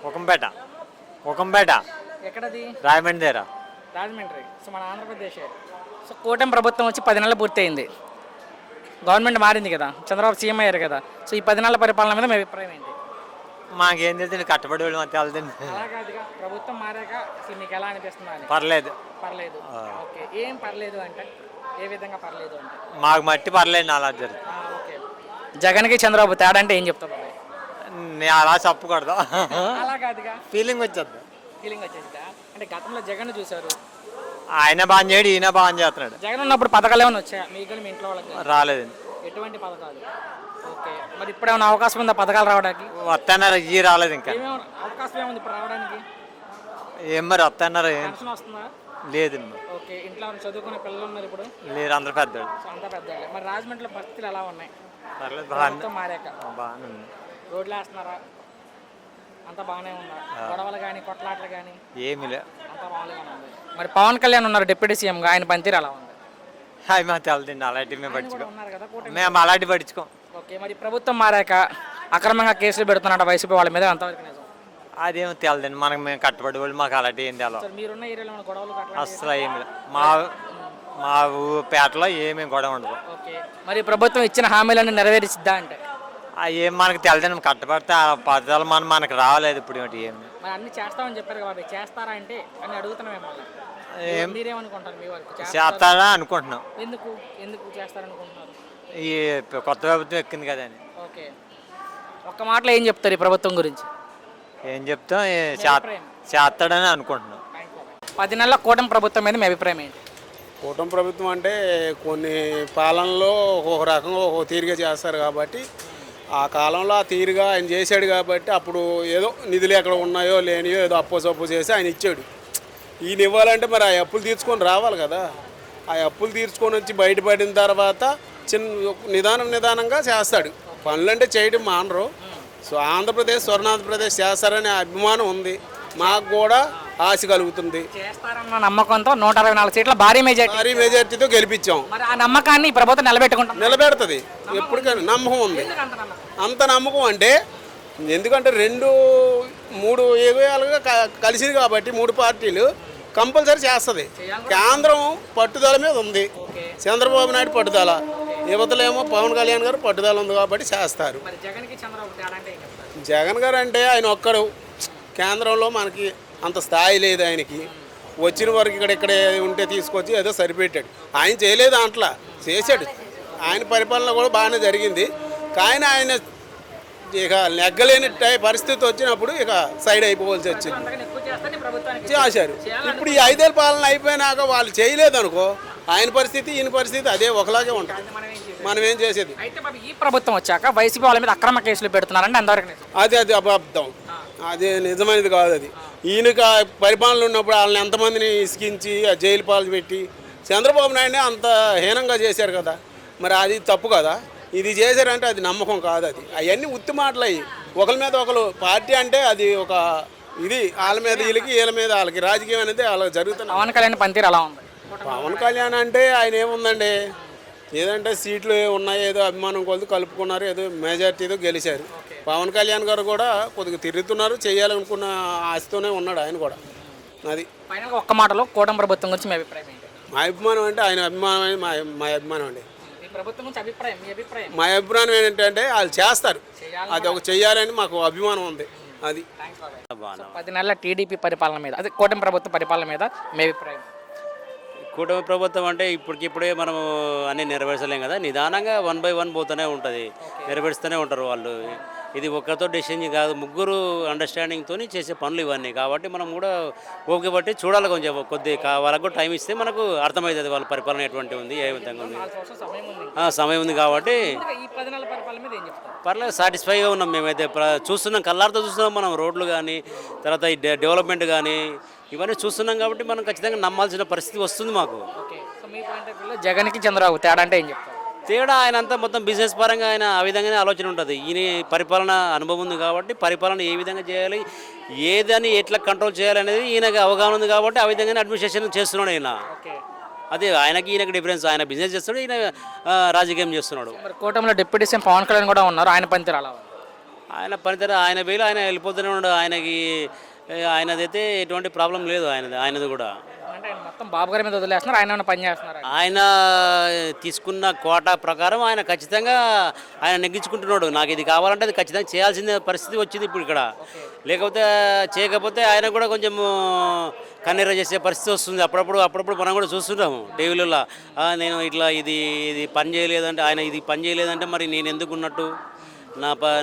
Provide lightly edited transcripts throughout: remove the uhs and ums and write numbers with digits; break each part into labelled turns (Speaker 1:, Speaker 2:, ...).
Speaker 1: ఒకంపేట ఒకంపేట
Speaker 2: ఎక్కడది?
Speaker 1: రాయమండ్రి దగ్గర.
Speaker 2: రాజమండ్రి. సో మన ఆంధ్రప్రదేశ్. సో కూటమి ప్రభుత్వం వచ్చి 10 నెలలు పూర్తయింది. గవర్నమెంట్ మారింది కదా, చంద్రబాబు సీఎం అయ్యారు కదా. సో ఈ 10 నెలల పరిపాలన మీద మీ అభిప్రాయం ఏంటి?
Speaker 1: మాకేం తెలియదు, కట్టబడి వాళ్ళు మాకు తెలియదండి.
Speaker 2: అలా కాదుగా, ప్రభుత్వం మారాక అసలు మీకు ఎలా అనిపిస్తుందా అని?
Speaker 1: పర్లేదు,
Speaker 2: పర్లేదు. ఓకే, ఏం పర్లేదు అంటే ఏ విధంగా పర్లేదు అంటే?
Speaker 1: మాకు మట్టి పర్లేదు అలా జరుగుతుంది.
Speaker 2: ఓకే, జగన్కి చంద్రబాబు తేడా అంటే ఏం చెప్తావు?
Speaker 1: నేను అలా చెప్పకూడదు,
Speaker 2: అలా కాదుగా,
Speaker 1: ఫీలింగ్ వచ్చేది.
Speaker 2: ఫీలింగ్ వచ్చేసిదా? అంటే గతంలో జగన్ చూశారు,
Speaker 1: ఆయన బాగా చేయడు, ఈయన బాగా చేస్తున్నాడు.
Speaker 2: జగన్ ఉన్నప్పుడు పథకాలు ఏమైనా వచ్చాయా మీకు మీ ఇంట్లో వాళ్ళకి?
Speaker 1: రాలేదండి.
Speaker 2: ఎటువంటి పథకాలు? ఓకే, మరి ఇప్పుడు ఏమైనా అవకాశం ఉందా పథకాలు రావడానికి?
Speaker 1: వస్తున్నారు, ఈ రాలేదు ఇంకా.
Speaker 2: ఏమేమి అవకాశం ఏముంది ఇప్పుడు రావడానికి?
Speaker 1: ఏం మరి వస్తున్నారు, ఏం
Speaker 2: పెన్షన్ వస్తుందా?
Speaker 1: లేదండి.
Speaker 2: ఓకే, ఇంట్లో చదువుకునే పిల్లలు ఉన్నారు ఇప్పుడు?
Speaker 1: లేరు, అందరు పెద్దవాళ్ళు.
Speaker 2: సో అంతా పెద్దవాళ్ళే. మరి రాజమండ్రిలో పరిస్థితులు ఎలా ఉన్నాయి
Speaker 1: పర్లేదు,
Speaker 2: ప్రభుత్వం మారాక?
Speaker 1: బాగానే ఉంది.
Speaker 2: రోడ్లు వేస్తున్నారా? అంతా బాగానే ఉందా? గొడవలు కానీ కొట్లాటలు కానీ?
Speaker 1: ఏమి లే,
Speaker 2: అంతా మామూలుగానే ఉంది. మరి పవన్ కళ్యాణ్ ఉన్నారు డిప్యూటీ సీఎంగా, ఆయన పనితీరు ఎలా ఉంది?
Speaker 1: అవి మాకు తెలదండి, అలాంటివి మేము
Speaker 2: ఆయన కూడా
Speaker 1: పట్టించుకోం.
Speaker 2: ఉన్నారు కదా కూటమి.
Speaker 1: మేము అలాంటివి పట్టించుకోం.
Speaker 2: ఓకే, మరి ప్రభుత్వం మారాక అక్రమంగా కేసులు పెడుతున్నాడు వైసీపీ వాళ్ళ మీద, అంతవరకు నిజం?
Speaker 1: అదేమో తెలదండి, మనకు మేము కట్టబడి వాళ్ళు, మాకు అలాంటివి ఏం తెలవు.
Speaker 2: సార్ మీరున్న ఏరియాలో ఏమైనా గొడవలు అట్లా?
Speaker 1: అసలు ఏమి లేదు, మా పేటలో ఏమేమి గొడవ ఉండదు.
Speaker 2: ఓకే, మరి ప్రభుత్వం ఇచ్చిన హామీలన్నీ నెరవేర్చిద్దా అంటే?
Speaker 1: ఏం మనకు తెలదండి, కట్టబడితే ఆ పదాలు మనకు రాలేదు ఇప్పుడు ఏమి.
Speaker 2: మరి అన్ని చేస్తామని చెప్పారు కాబట్టి చేస్తారా అంటే అని అడుగుతున్నాం మిమ్మల్ని. మీరేమనుకుంటారు? మీ వరకు
Speaker 1: చేస్తారా అనుకుంటున్నాం.
Speaker 2: ఎందుకు ఎందుకు చేస్తారనుకుంటున్నారు?
Speaker 1: ఈ కొత్త ప్రభుత్వం ఎక్కింది కదా అని.
Speaker 2: ఓకే, ఒక్క మాటలో ఏం చెప్తారు ఈ ప్రభుత్వం గురించి?
Speaker 1: ఏం చెప్తాం, చేస్తాడని అనుకుంటున్నాం.
Speaker 2: 10 నెలల కూటమి ప్రభుత్వం మీద మీ అభిప్రాయం ఏంటి?
Speaker 3: కూటమి ప్రభుత్వం అంటే కొన్ని పాలనలో ఒక రకంగా ఒక తీరుగా చేస్తారు కాబట్టి, ఆ కాలంలో ఆ తీరుగా ఆయన చేశాడు కాబట్టి అప్పుడు ఏదో నిధులు ఎక్కడ ఉన్నాయో లేనియో ఏదో అప్పు చేసి ఆయన ఇచ్చాడు. ఈయన ఇవ్వాలంటే మరి ఆ అప్పులు తీర్చుకొని రావాలి కదా. ఆ అప్పులు తీర్చుకొని వచ్చి బయటపడిన తర్వాత నిదానంగా చేస్తాడు. పనులంటే చేయడం మానరు. సో ఆంధ్రప్రదేశ్ స్వర్ణాంధ్రప్రదేశ్ చేస్తారనే అభిమానం ఉంది, మాకు కూడా ఆశ కలుగుతుంది.
Speaker 2: చేస్తారన్న నమ్మకంతో 164 సీట్ల భారీ
Speaker 3: మెజార్టీతో గెలిపించాం.
Speaker 2: మరి ఆ నమ్మకాన్ని ఈ ప్రభుత్వం
Speaker 3: నిలబెడుతుంది. ఎప్పటికైనా నమ్మకం ఉంది. అంత నమ్మకం అంటే ఎందుకంటే 2-3 ఏరియాలుగా కలిసింది కాబట్టి 3 పార్టీలు కంపల్సరీ చేస్తుంది. కేంద్రం పట్టుదల మీద ఉంది, చంద్రబాబు నాయుడు పట్టుదల, యువతలేమో పవన్ కళ్యాణ్ గారు పట్టుదల ఉంది కాబట్టి చేస్తారు. జగన్ గారు అంటే ఆయన ఒక్కడు, కేంద్రంలో మనకి అంత స్థాయి లేదు ఆయనకి. వచ్చిన వరకు ఇక్కడే ఉంటే తీసుకొచ్చి ఏదో సరిపెట్టాడు. ఆయన చేయలేదు, అంట్లా చేశాడు. ఆయన పరిపాలన కూడా బాగానే జరిగింది. కానీ ఆయన ఇక నెగ్గలేని పరిస్థితి వచ్చినప్పుడు ఇక సైడ్ అయిపోవాల్సి వచ్చింది. చేశారు. ఇప్పుడు ఈ 5 ఏళ్ళ పాలన అయిపోయినాక వాళ్ళు చేయలేదు అనుకో, ఆయన పరిస్థితి ఈయన పరిస్థితి అదే ఒకలాగే ఉంటుంది. మనం ఏం చేసేది?
Speaker 2: ఈ ప్రభుత్వం వచ్చాక వైసీపీ వాళ్ళ మీద అక్రమ కేసులు పెడుతున్నారంటే అందరికీ
Speaker 3: అది అబద్ధం, అది నిజమైనది కాదు. అది ఈయనకి పరిపాలన ఉన్నప్పుడు వాళ్ళని ఎంతమందిని ఇసికించి ఆ జైలు పాలు పెట్టి చంద్రబాబు నాయుడిని అంత హీనంగా చేశారు కదా. మరి అది తప్పు కదా. ఇది చేశారంటే అది నమ్మకం కాదు. అది అవన్నీ ఉత్తి మాటలు అయ్యి. ఒకరి మీద ఒకరు పార్టీ అంటే అది ఒక ఇది, వాళ్ళ మీద వీళ్ళ మీద వాళ్ళకి రాజకీయం అనేది అలా జరుగుతుంది.
Speaker 2: పవన్ కళ్యాణ్ పనితీరు అలా ఉంది.
Speaker 3: పవన్ కళ్యాణ్ అంటే ఆయన ఏముందండి, ఏదంటే సీట్లు ఉన్నాయి, ఏదో అభిమానం కొద్ది కలుపుకున్నారు, ఏదో మెజార్టీతో గెలిచారు. పవన్ కళ్యాణ్ గారు కూడా కొద్దిగా తిరుగుతున్నారు, చేయాలనుకున్న ఆశతోనే ఉన్నాడు ఆయన కూడా. అది
Speaker 2: ఫైనల్గా ఒక్క మాటలో కూటమి ప్రభుత్వం గురించి మీ అభిప్రాయం ఏంటి?
Speaker 3: మా అభిమానం అంటే ఆయన అభిమానం, మా అభిమానం అండి.
Speaker 2: ప్రభుత్వం గురించి అభిప్రాయం, మీ అభిప్రాయం?
Speaker 3: మా అభిప్రాయం ఏంటంటే వాళ్ళు చేస్తారు, అది ఒక చెయ్యాలని మాకు అభిమానం ఉంది. అది
Speaker 2: 10 నెలల టీడీపీ పరిపాలన మీద, అదే కూటమి ప్రభుత్వ పరిపాలన మీద మీ అభిప్రాయం?
Speaker 4: కూటమి ప్రభుత్వం అంటే ఇప్పటికిప్పుడే మనం అన్నీ నెరవేర్చలేం కదా, నిదానంగా 1 by 1 పోతూనే ఉంటుంది, నెరవేరుస్తూనే ఉంటారు వాళ్ళు. ఇది ఒక్కరితో డెసిషన్ కాదు, ముగ్గురు అండర్స్టాండింగ్తో చేసే పనులు ఇవన్నీ. కాబట్టి మనం కూడా ఓపిక బట్టి చూడాలి, కొంచెం కొద్దిగా వాళ్ళకు కూడా టైం ఇస్తే మనకు అర్థమవుతుంది వాళ్ళ పరిపాలన ఎటువంటి ఉంది, ఏ విధంగా ఉంది. సమయం ఉంది కాబట్టి పర్లేదు, సాటిస్ఫైగా ఉన్నాం మేమైతే. చూస్తున్నాం, కళ్ళారితో చూస్తున్నాం మనం, రోడ్లు కానీ తర్వాత ఈ డెవలప్మెంట్ కానీ ఇవన్నీ చూస్తున్నాం కాబట్టి మనం ఖచ్చితంగా నమ్మాల్సిన పరిస్థితి వస్తుంది మాకు.
Speaker 2: జగన్కి చంద్రబాబు తేడా అంటే ఏం చెప్తారు?
Speaker 4: తేడా ఆయన అంతా మొత్తం బిజినెస్ పరంగా ఆయన ఆ విధంగానే ఆలోచన ఉంటుంది. ఈయన పరిపాలన అనుభవం ఉంది కాబట్టి పరిపాలన ఏ విధంగా చేయాలి, ఏదని ఎట్లా కంట్రోల్ చేయాలనేది ఈయనకి అవగాహన ఉంది కాబట్టి ఆ విధంగానే అడ్మినిస్ట్రేషన్ చేస్తున్నాడు ఈయన. అదే ఈయనకి డిఫరెన్స్, ఆయన బిజినెస్ చేస్తున్నాడు, ఈయన రాజకీయం చేస్తున్నాడు.
Speaker 2: కూటమిలో డిప్యూటీ సీఎం పవన్ కళ్యాణ్ కూడా ఉన్నారు, ఆయన పనితీరు అలా
Speaker 4: ఆయన పనితీరు ఆయన వేలు ఆయన వెళ్ళిపోతూనే ఉన్నాడు. ఆయనదైతే ఎటువంటి ప్రాబ్లం లేదు ఆయనది కూడా.
Speaker 2: అంటే ఆయన మొత్తం బాబు గారి మీద వదిలేస్తున్నారు, ఆయన ఏమైనా పని చేస్తున్నారు?
Speaker 4: ఆయన తీసుకున్న కోటా ప్రకారం ఆయన ఖచ్చితంగా ఆయన నెగ్గించుకుంటున్నాడు. నాకు ఇది కావాలంటే అది ఖచ్చితంగా చేయాల్సిన పరిస్థితి వచ్చింది ఇప్పుడు ఇక్కడ. లేకపోతే చేయకపోతే ఆయన కూడా కొంచెం కన్నీర చేసే పరిస్థితి వస్తుంది. అప్పుడప్పుడు మనం కూడా చూస్తుంటాము టీవీలలో. నేను ఇట్లా ఇది పని చేయలేదంటే, ఆయన ఇది పని చేయలేదంటే మరి నేను ఎందుకున్నట్టు,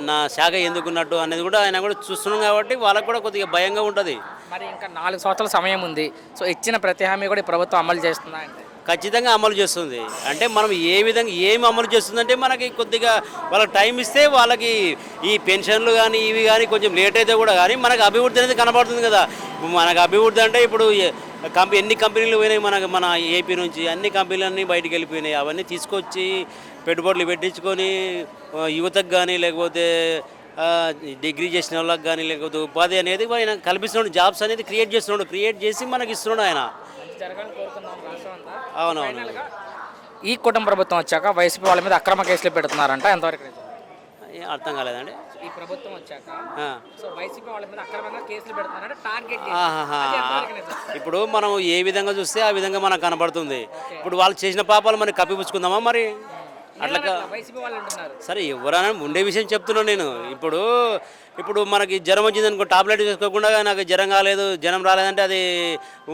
Speaker 4: నా శాఖ ఎందుకున్నట్టు అనేది కూడా ఆయన కూడా చూస్తున్నాం. కాబట్టి వాళ్ళకు కూడా కొద్దిగా భయంగా ఉంటుంది.
Speaker 2: మరి ఇంకా 4 సంవత్సరాల సమయం ఉంది. సో ఇచ్చిన ప్రతి హామీ కూడా ఈ ప్రభుత్వం అమలు చేస్తుందా అంటే?
Speaker 4: ఖచ్చితంగా అమలు చేస్తుంది. అంటే మనం ఏమి అమలు చేస్తుందంటే మనకి కొద్దిగా వాళ్ళకి టైం ఇస్తే వాళ్ళకి ఈ పెన్షన్లు కానీ ఇవి కానీ కొంచెం లేట్ అయితే కూడా కానీ మనకు అభివృద్ధి అనేది కనబడుతుంది కదా. మనకు అభివృద్ధి అంటే ఇప్పుడు ఎన్ని కంపెనీలు పోయినాయి మన ఏపీ నుంచి, అన్ని కంపెనీలన్నీ బయటికి వెళ్ళిపోయినాయి. అవన్నీ తీసుకొచ్చి పెట్టుబడులు పెట్టించుకొని యువతకు కానీ లేకపోతే డిగ్రీ చేసిన వాళ్ళకి కానీ లేకపోతే ఉపాధి అనేది ఆయన కల్పిస్తున్నాడు. జాబ్స్ అనేది క్రియేట్ చేసి మనకి ఇస్తున్నాడు ఆయన. అవునవును.
Speaker 2: ఈ కుటుంబ ప్రభుత్వం వచ్చాక వైసీపీ వాళ్ళ మీద అక్రమ కేసులు పెడుతున్నారంట, ఎంతవరకు నిజం?
Speaker 4: అర్థం కాలేదండి.
Speaker 2: ఈ ప్రభుత్వం వచ్చాక సో వైసీపీ వాళ్ళ మీద అక్రమంగా కేసులు పెడుతున్నారంటే టార్గెట్
Speaker 4: ఇప్పుడు మనం ఏ విధంగా చూస్తే ఆ విధంగా మనకు కనబడుతుంది. ఇప్పుడు వాళ్ళు చేసిన పాపాలు మనకి కప్పిపుచ్చుకుందామా మరి? అట్లా
Speaker 2: వైసీపీ వాళ్ళు అంటున్నారు.
Speaker 4: సరే, ఎవరైనా ఉండే విషయం చెప్తున్నాను నేను. ఇప్పుడు మనకి జ్వరం వచ్చింది అనుకో, టాబ్లెట్ వేసుకోకుండా నాకు జ్వరం రాలేదంటే అది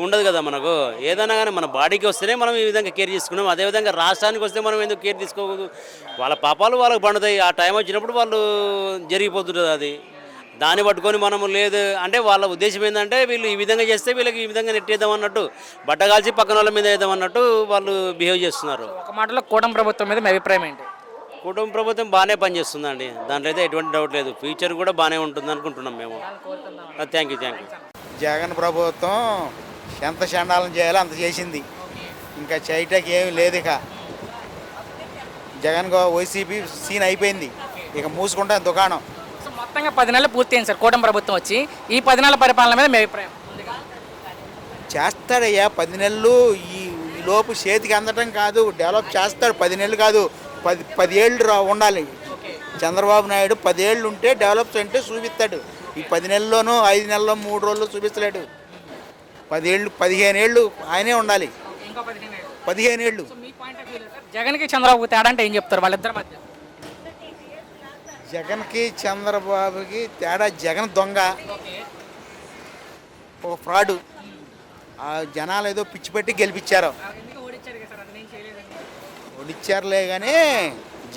Speaker 4: ఉండదు కదా. మనకు ఏదైనా కానీ మన బాడీకి వస్తేనే మనం ఈ విధంగా కేర్ తీసుకున్నాం. అదేవిధంగా రాష్ట్రానికి వస్తే మనం ఎందుకు కేర్ తీసుకోకూడదు? వాళ్ళ పాపాలు వాళ్ళకి పండుతాయి. ఆ టైం వచ్చినప్పుడు వాళ్ళు జరిగిపోతుంటుంది. అది దాన్ని పట్టుకొని మనము లేదు అంటే వాళ్ళ ఉద్దేశం ఏంటంటే వీళ్ళు ఈ విధంగా చేస్తే వీళ్ళకి ఈ విధంగా నెట్టేద్దాం అన్నట్టు, బట్టగాల్చి పక్కన వాళ్ళ మీద వేద్దాం అన్నట్టు వాళ్ళు బిహేవ్ చేస్తున్నారు.
Speaker 2: ఒక మాటలో కూటమి ప్రభుత్వం మీద మీ అభిప్రాయం ఏంటి?
Speaker 4: కుటుంబ ప్రభుత్వం బాగానే పనిచేస్తుందండి, దాంట్లో అయితే ఎటువంటి డౌట్ లేదు. ఫ్యూచర్ కూడా బాగానే ఉంటుంది అనుకుంటున్నాం మేము. Thank you.
Speaker 5: జగన్ ప్రభుత్వం ఎంత చండాలం చేయాలో అంత చేసింది. ఇంకా చేయటానికి ఏమీ లేదు. ఇక జగన్ వైసీపీ సీన్ అయిపోయింది. ఇక మూసుకుంటా దుకాణం.
Speaker 2: సో మొత్తంగా 10 నెలలు పూర్తయింది సార్ కూటమి ప్రభుత్వం వచ్చి. ఈ 10 నెలల పరిపాలన మీద మీ అభిప్రాయం?
Speaker 5: చేస్తాడయ్యా 10 నెలలు. ఈ లోపు చేతికి అందటం కాదు, డెవలప్ చేస్తాడు. 10 నెలలు కాదు, 10 ఏళ్ళు ఉండాలి. చంద్రబాబు నాయుడు 10 ఏళ్ళు ఉంటే డెవలప్ అంటే చూపిస్తాడు. ఈ 10 నెలల్లోనూ 5 నెలల్లో 3 రోజులు చూపించలేడు. 10 ఏళ్ళు 15 ఏళ్ళు ఆయనే ఉండాలి. 15 ఏళ్ళు.
Speaker 2: జగన్కి చంద్రబాబు తేడా అంటే ఏం చెప్తారు వాళ్ళిద్దరి మధ్య?
Speaker 5: జగన్కి చంద్రబాబుకి తేడా, జగన్ దొంగ, ఒక ఫ్రాడు. ఆ జనాలు ఏదో పిచ్చి పెట్టి గెలిపించారు. ఓడిచ్చారులే కానీ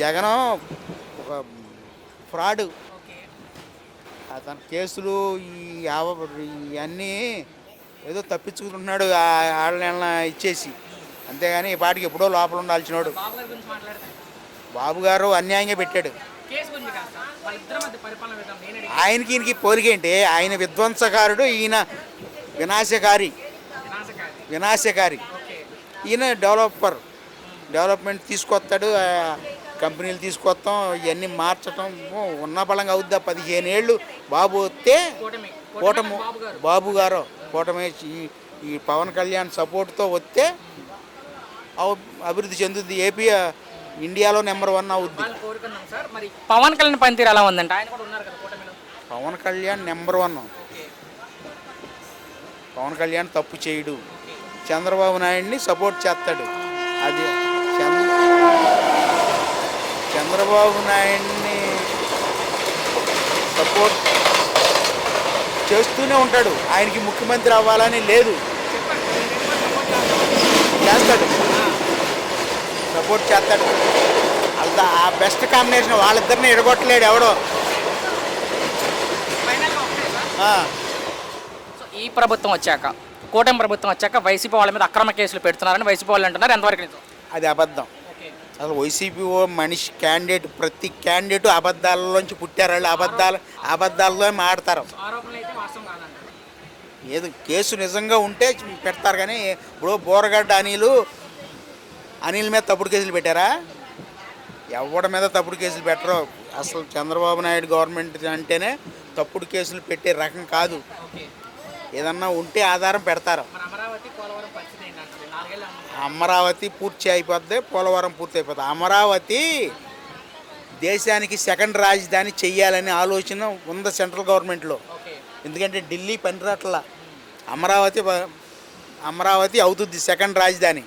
Speaker 5: జగన్ ఒక ఫ్రాడు. అతని కేసులు ఇవన్నీ ఏదో తప్పించుకుంటున్నాడు వాళ్ళ ఇచ్చేసి. అంతేగాని ఈ పాటికి ఎప్పుడో లోపల ఉండాల్సినోడు. బాబు గారు అన్యాయంగా పెట్టాడు. ఆయనకి ఈయనకి పోలికేంటి? ఆయన విధ్వంసకారుడు, ఈయన వినాశకారి. ఈయన డెవలప్మెంట్ తీసుకొస్తాడు. కంపెనీలు తీసుకొస్తాం, ఇవన్నీ మార్చటం ఉన్న బలంగా అవుద్దా? 15 ఏళ్ళు బాబు వస్తే బాబు గారు కూటమి ఈ పవన్ కళ్యాణ్ సపోర్ట్తో వస్తే అభివృద్ధి చెందుద్ది. ఏపీ ఇండియాలో నెంబర్ 1 అవుద్ది.
Speaker 2: పవన్ కళ్యాణ్ పనితీరు ఎలా ఉందంటే?
Speaker 5: పవన్ కళ్యాణ్ నెంబర్ 1. పవన్ కళ్యాణ్ తప్పు చేయడు. చంద్రబాబు నాయుడిని సపోర్ట్ చేస్తాడు. అది చంద్రబాబు నాయుడిని సపోర్ట్ చేస్తూనే ఉంటాడు. ఆయనకి ముఖ్యమంత్రి అవ్వాలని లేదు, చేస్తాడు, సపోర్ట్ చేస్తాడు. వాళ్ళ ఆ బెస్ట్ కాంబినేషన్. వాళ్ళిద్దరిని ఎడగొట్టలేడు ఎవడో.
Speaker 2: ఈ ప్రభుత్వం వచ్చాక, కూటమి ప్రభుత్వం వచ్చాక వైసీపీ వాళ్ళ మీద అక్రమ కేసులు పెడుతున్నారని వైసీపీ వాళ్ళు అంటున్నారు, ఎంతవరకు నిజం?
Speaker 5: అది అబద్ధం. అసలు వైసీపీ మనిషి క్యాండిడేట్, ప్రతి క్యాండిడేటు అబద్ధాలలోంచి పుట్టారు. వాళ్ళు అబద్ధాలలో మాడతారు. ఏదో కేసు నిజంగా ఉంటే పెడతారు. కానీ ఇప్పుడు బోరగడ్డ అనిల్ మీద తప్పుడు కేసులు పెట్టారా? ఎవడి మీద తప్పుడు కేసులు పెట్టరు. అసలు చంద్రబాబు నాయుడు గవర్నమెంట్ అంటేనే తప్పుడు కేసులు పెట్టే రకం కాదు. ఏదన్నా ఉంటే ఆధారం పెడతారు. అమరావతి పూర్తి అయిపోద్ది, పోలవరం పూర్తి అయిపోద్ది. అమరావతి దేశానికి సెకండ్ రాజధాని చెయ్యాలనే ఆలోచన ఉంది సెంట్రల్ గవర్నమెంట్లో.
Speaker 2: ఓకే.
Speaker 5: ఎందుకంటే ఢిల్లీ పనిరాట్ల అమరావతి అవుతుంది సెకండ్ రాజధాని.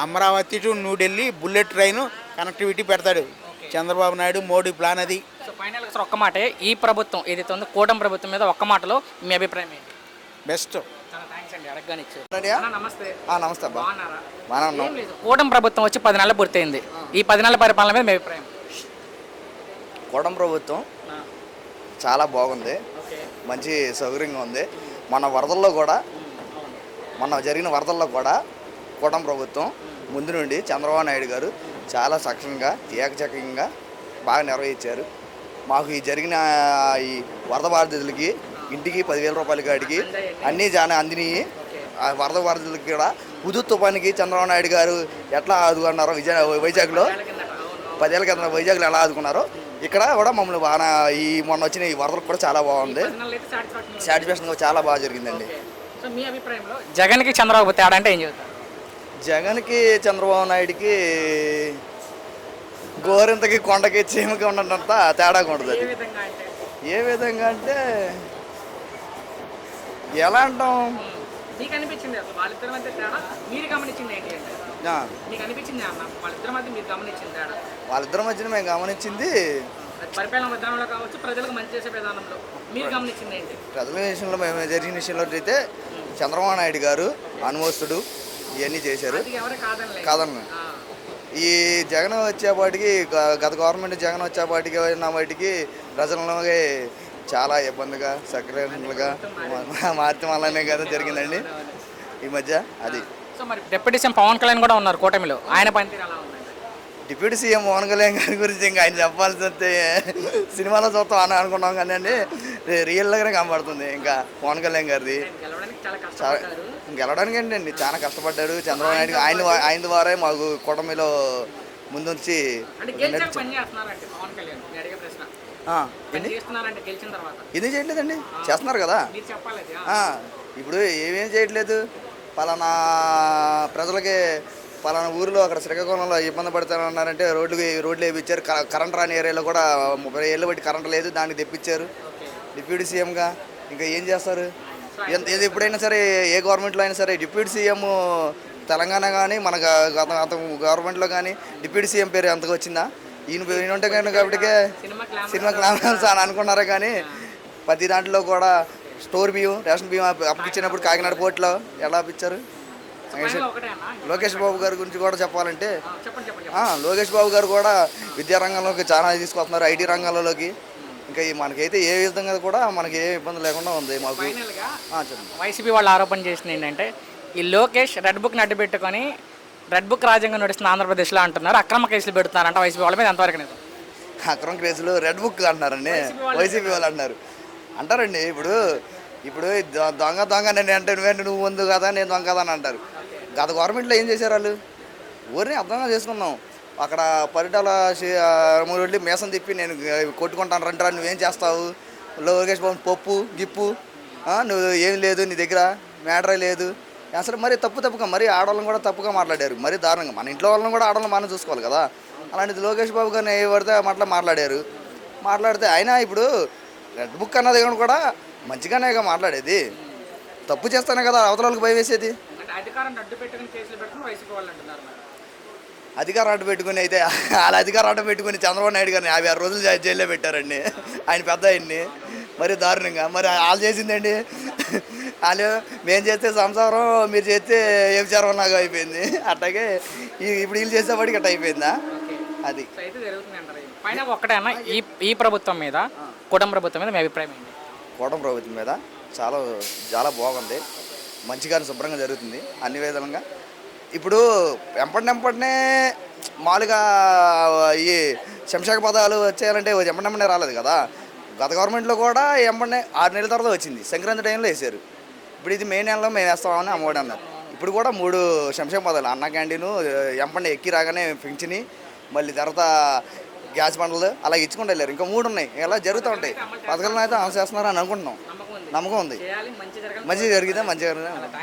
Speaker 5: Amaravati to New Delhi bullet train connectivity పెడతాడు చంద్రబాబు నాయుడు. మోడీ ప్లాన్ అది.
Speaker 2: సో ఫైనల్గా సార్ ఒక్క మాటే, ఈ ప్రభుత్వం ఏదైతే ఉందో కూటమి ప్రభుత్వం మీద ఒక్క మాటలో మీ అభిప్రాయం ఏంటి?
Speaker 5: బెస్ట్.
Speaker 2: చాలా థ్యాంక్స్ అండి, అడగగానే ఇచ్చారు.
Speaker 5: రెడీ?
Speaker 2: అన్న, నమస్తే.
Speaker 5: నమస్తే అబ్బా.
Speaker 2: బాగున్నారా?
Speaker 5: మనం ఉన్నాం.
Speaker 2: ఏం లేదు, కూటమి ప్రభుత్వం వచ్చి 10 నెలలు పూర్తయింది. ఈ 10 నెలల పరిపాలన మీద మీ అభిప్రాయం?
Speaker 6: కూటమి ప్రభుత్వం
Speaker 2: ఆ,
Speaker 6: చాలా బాగుంది,
Speaker 2: ఓకే.
Speaker 6: మంచి సౌకర్యంగా ఉంది. మొన్న జరిగిన వరదల్లో కూడా కూటమి ప్రభుత్వం ముందు నుండి చంద్రబాబు నాయుడు గారు చాలా సక్షంగా ఏకచక్యంగా బాగా నిర్వహించారు. మాకు ఈ జరిగిన ఈ వరద బాధితులకి ఇంటికి 10,000 రూపాయల కాడికి అన్నీ అందినాయి. ఆ వరద బాధితులకి కూడా హుదూద్ తుఫానికి చంద్రబాబు నాయుడు గారు ఎట్లా ఆదుకున్నారో వైజాగ్లో 10 ఏళ్ళ కింద వైజాగ్లో ఎలా ఆదుకున్నారో ఇక్కడ కూడా మమ్మల్ని బాగా మొన్న వచ్చిన ఈ వరదలకు కూడా చాలా బాగుంది.
Speaker 2: 10 నెలలు అయితే satisfaction.
Speaker 6: సాటిస్ఫాక్షన్గా చాలా బాగా జరిగిందండి.
Speaker 2: సో మీ అభిప్రాయంలో జగన్కి చంద్రబాబు తేడా అంటే ఏం చెబుతారు?
Speaker 6: జగన్కి చంద్రబాబు నాయుడికి గోరింతకి కొండకి చీమకి ఉన్నంత తేడాగా ఉంటుంది.
Speaker 2: ఏ
Speaker 6: అది
Speaker 2: విధంగా అంటే?
Speaker 6: ఏ విధంగా అంటే ఎలా అంటాం,
Speaker 2: మీకు అనిపించింది అసలు వాళ్ళిద్దరి మధ్య తేడా మీరు గమనించింది ఏంటి అంటే?
Speaker 6: ఆ,
Speaker 2: మీకు అనిపించింది అన్న వాళ్ళిద్దరి మధ్య మీరు గమనించింది తేడా?
Speaker 6: వాళ్ళిద్దరి మధ్యన మేము గమనించింది
Speaker 2: అది పరిపాలన విధానంలో కావచ్చు, ప్రజలకు మంచి చేసే విధానంలో మీరు గమనించింది ఏంటి?
Speaker 6: ప్రజల విషయంలో మేము జరిగిన విషయంలో అయితే చంద్రబాబు నాయుడు గారు అనుమోస్తుడు ఇవన్నీ చేశారు
Speaker 2: అది ఎవరే కాదనలేదు.
Speaker 6: కాదన్న. ఈ జగన్ వచ్చేపాటికి గత గవర్నమెంట్ జగన్ వచ్చేపాటికి వాటికి ప్రజలకి చాలా ఇబ్బందిగా సక్రమంగా మార్చి వల్లనే కదా జరిగిందండి ఈ మధ్య. అది
Speaker 2: సో మరి డిప్యూటీ సీఎం పవన్ కళ్యాణ్ కూడా ఉన్నారు కూటమిలో, ఆయన పనితీరు ఎలా ఉందండి?
Speaker 6: డిప్యూటీ సీఎం పవన్ కళ్యాణ్ గారి గురించి ఇంకా ఆయన చెప్పాల్సి వస్తే సినిమాలో చూస్తాం అని అనుకున్నాం కానీ అండి రియల్గానే కనబడుతుంది. ఇంకా పవన్ కళ్యాణ్ గారిది
Speaker 2: గెలవడానికి చాలా కష్టపడ్డారు.
Speaker 6: గెలవడానికి ఏంటండి చాలా కష్టపడ్డాడు చంద్రబాబు నాయుడు. ఆయన ద్వారా మాకు కూటమిలో ముందుంచి
Speaker 2: అంటే గెలిచాక పని చేస్తున్నారంటే పవన్ కళ్యాణ్, నేను అడిగే ప్రశ్న పని చేస్తున్నారంటే గెలిచిన తర్వాత
Speaker 6: ఎందుకు చేయట్లేదండి, చేస్తున్నారు కదా.
Speaker 2: మీరు చెప్పాలి అది.
Speaker 6: ఇప్పుడు ఏమేం చేయట్లేదు, పలానా ప్రజలకి పలానా ఊరిలో అక్కడ శ్రీకాకుళంలో ఇబ్బంది పడుతున్నారంటే రోడ్లు వేయించారు. కరెంట్ రాని ఏరియాలో కూడా 30 ఏళ్ళు బట్టి కరెంట్ లేదు, దానికి తెప్పించారు డిప్యూటీ సీఎంగా. ఇంకా ఏం చేస్తారు? ఎప్పుడైనా సరే ఏ గవర్నమెంట్లో అయినా సరే డిప్యూటీ సీఎం తెలంగాణ కానీ మన గత గవర్నమెంట్లో కానీ డిప్యూటీ సీఎం పేరు ఎంతగా వచ్చిందా? ఈయన ఉంటే కానీ కాబట్టి సినిమా క్లాస్ అని అనుకున్నారా కానీ ప్రతి దాంట్లో కూడా స్టోర్ బియ్యం రేషన్ బియ్యం అప్పించినప్పుడు కాకినాడ పోర్ట్లో ఎలా అప్పించారు? లోకేష్ బాబు గారి గురించి కూడా చెప్పాలంటే లోకేష్ బాబు గారు కూడా విద్యారంగంలోకి చాలా తీసుకొస్తున్నారు, ఐటీ రంగంలోకి. ఇంకా మనకైతే ఏ విధంగా కూడా మనకి ఏ ఇబ్బంది లేకుండా ఉంది మాకు.
Speaker 2: వైసీపీ వాళ్ళు ఆరోపణ చేసింది ఏంటంటే ఈ లోకేష్ రెడ్ బుక్ని అడ్డు పెట్టుకొని రెడ్ బుక్ రాజ్యాంగం నడుస్తున్న ఆంధ్రప్రదేశ్లో అంటున్నారు, అక్రమ కేసులు పెడుతున్నారంట వైసీపీ వాళ్ళ మీద. ఎంతవరకు నిజం?
Speaker 6: అక్రమ కేసులు రెడ్ బుక్ అంటున్నారండి వైసీపీ వాళ్ళు అంటారండి. ఇప్పుడు దొంగ అంటే నువ్వు ముందు కదా నేను దొంగ కదా అని అంటారు. గత గవర్నమెంట్లో ఏం చేశారు వాళ్ళు? ఊరిని అర్థంగా చేసుకున్నాం. అక్కడ పరిటాల వెళ్ళి మేసం తిప్పి నేను కొట్టుకుంటాను రంటారా, నువ్వేం చేస్తావు? లోకేష్ బాబు పప్పు గిప్పు నువ్వు ఏం లేదు నీ దగ్గర మ్యాటరే లేదు అసలు. మరి తప్పుగా మరి ఆడవాళ్ళని కూడా తప్పుగా మాట్లాడారు, మరి దారుణంగా. మన ఇంట్లో వాళ్ళని కూడా ఆడవాళ్ళని మనం చూసుకోవాలి కదా. అలాంటిది లోకేష్ బాబు గారిని ఏ పడితే మాట్లాడారు. మాట్లాడితే ఆయన ఇప్పుడు రెడ్ బుక్ అన్నది కూడా మంచిగానే మాట్లాడేది, తప్పు చేస్తానే కదా అవతలకి భయం వేసేది.
Speaker 2: అధికారాన్ని అడ్డు పెట్టుకుని కేసులు పెట్టుకుని వైసీపీ వాళ్ళు అంటున్నారు.
Speaker 6: అధికారం అడ్డు పెట్టుకుని అయితే వాళ్ళ అధికారం అడ్డు పెట్టుకుని చంద్రబాబు నాయుడు గారిని 56 రోజులు జైల్లో పెట్టారండి ఆయన పెద్ద ఆయన్ని. మరి దారుణంగా మరి వాళ్ళు చేసిందండి. వాళ్ళు మేము చేస్తే సంసారం, మీరు చేస్తే ఏ విచారం నాకు అయిపోయింది. అట్లాగే ఇప్పుడు వీళ్ళు చేసేవాడికి అట్లా అయిపోయిందా? అది
Speaker 2: అయితే జరుగుతుంది అంటారు. పైన ఒక్కటేనా ఈ ప్రభుత్వం మీద కూటమి ప్రభుత్వం మీద మీ అభిప్రాయం ఏంటి?
Speaker 6: కూటమి ప్రభుత్వం మీద చాలా బాగుంది, మంచిగా శుభ్రంగా జరుగుతుంది అన్ని విధాలుగా. ఇప్పుడు ఎంపటినే మామూలుగా ఈ శంషాక పదాలు వచ్చేయాలంటే ఎంపటినే రాలేదు కదా. గత గవర్నమెంట్లో కూడా ఎంపటినే 6 నెలల తర్వాత వచ్చింది, సంక్రాంతి టైంలో వేసారు. ఇప్పుడు ఇది మే నెలలో మేము వేస్తామని అమ్మఒడి అన్నారు. ఇప్పుడు కూడా 3 శంషాక పదాలు, అన్న క్యాంటీను, ఎంపటి ఎక్కి రాగానే పింఛని, మళ్ళీ తర్వాత గ్యాస్ బండలు అలా ఇచ్చుకుంటూ వెళ్ళారు. ఇంకా 3 ఉన్నాయి, ఇలా జరుగుతూ ఉంటాయి. పథకాలను అయితే అమలు చేస్తున్నారు అని అనుకుంటున్నాం, నమ్మకం ఉంది. మంచి జరిగితే మంచిగా